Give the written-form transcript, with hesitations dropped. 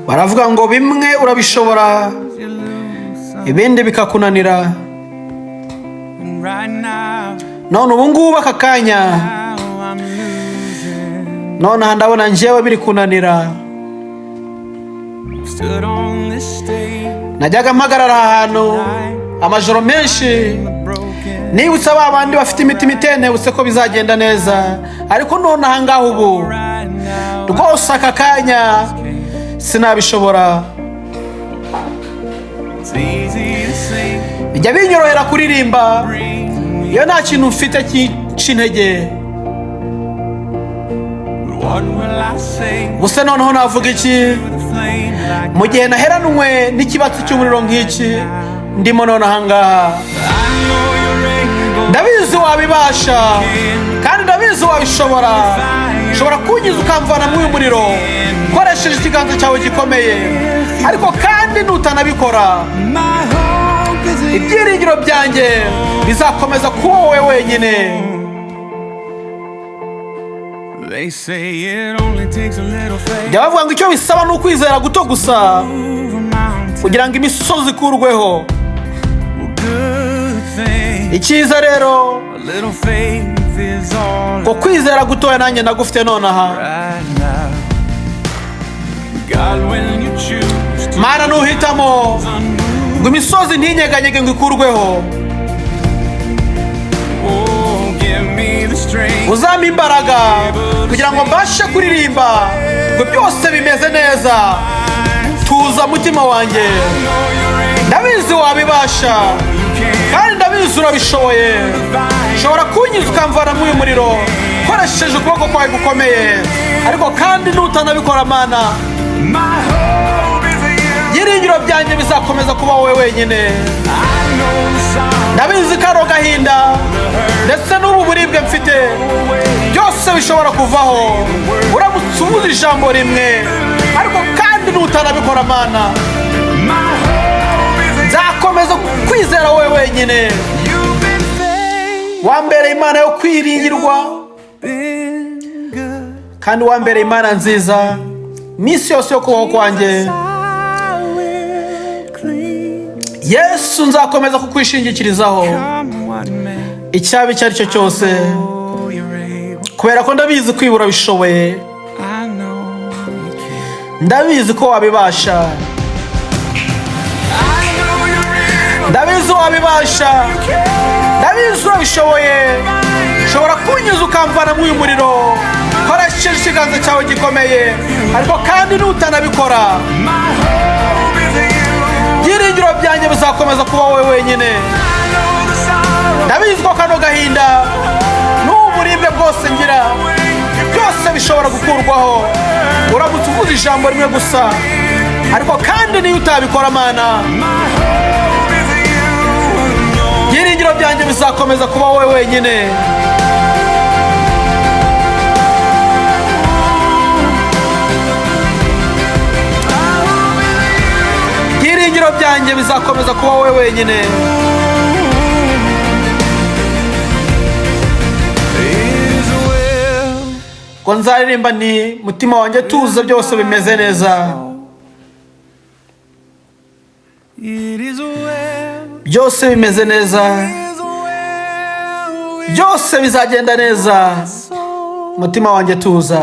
baravuga ngo bimwe urabishobora ibindi bikakunanira. None ubu ngubu aka kanya none ndabona njyewe biri kunanira. Najyaga mpagarara ahantu amajoro menshi nibutsa ba bandi bafite imitima itenebutse ko bizagenda neza, ariko none aha ngaho ubu rwose aka kanya sinabishobora. Bijya binyorohera kuririmba iyo nta kintu mfite cy'intege. Gusa noneho navuga iki mu gihe naheranwe n'ikibatsi cy'umuriro nk'iki ndimo none aha ngaha? Ndabizi wabibasha kandi ndabizi wabishobora. Ushobora kunyiza ukamvana muri uyu muriro ukoresheje ikiganza cyawe gikomeye, ariko kandi nutanabikora ibyiringiro byanjye bizakomeza kuba wowe wenyine. Jya bavuga ngo icyo bisaba ni ukwizera guto gusa kugira ngo imisozi ikurweho. Icyiza rero ngo kwizera gutoya nanjye ndagufite nonaha. Mana nuhitamo ngo imisozi ntinyeganyege ngo ikurweho, uzampa imbaraga kugira ngo mbashe kuririmba ngo byose bimeze neza. Tuza mutima wanjye, ndabizi wabibasha kandi ndabizi urabishoboye. Ushobora kunyiza ukamvana muri uyu muriro ukoresheje ukuboko kwawe gukomeye, ariko kandi nutanabikora Mana, ibyiringiro byanjye bizakomeza kuba wowe wenyine. Ndabizi karo gahinda ndetse n'ubu buribwe mfite byose bishobora kuvaho uramutse uvuze ijambo rimwe, ariko kandi nutanabikora Mana, nzakomeza kwizera wowe wenyine. Wambereye Imana yo kwiringirwa kandi wambereye Imana nziza iminsi yose yo kubaho kwanjye. Yesu, nzakomeza kukwishingikirizaho icyaba icyo ari cyo cyose, kubera ko ndabizi ko ibura bishoboye. Ndabizi ko wabibasha, ndabizi wabibasha, ndabizi urabishoboye. Ushobora kunyiza ukamvana muri uyu muriro ukoresheje ikiganza cyawe gikomeye, ariko kandi nutanabikora ibyiringiro byanjye bizakomeza kuba wowe wenyine. Ndabizi ko kano gahinda n'uburibwe bwose ngira byose bishobora gukurwaho uramutse uvuze ijambo rimwe gusa, ariko kandi niyo utabikora Mana, ibyiringiro byanjye bizakomeza kuba wowe wenyine. Ibyiringiro byanjye bizakomeza kuba wowe wenyine. Ko nzaririmba ni mutima wanjye tuza byose bimeze neza, byose bimeze neza, byose bizagenda neza. Mutima wanjye tuza.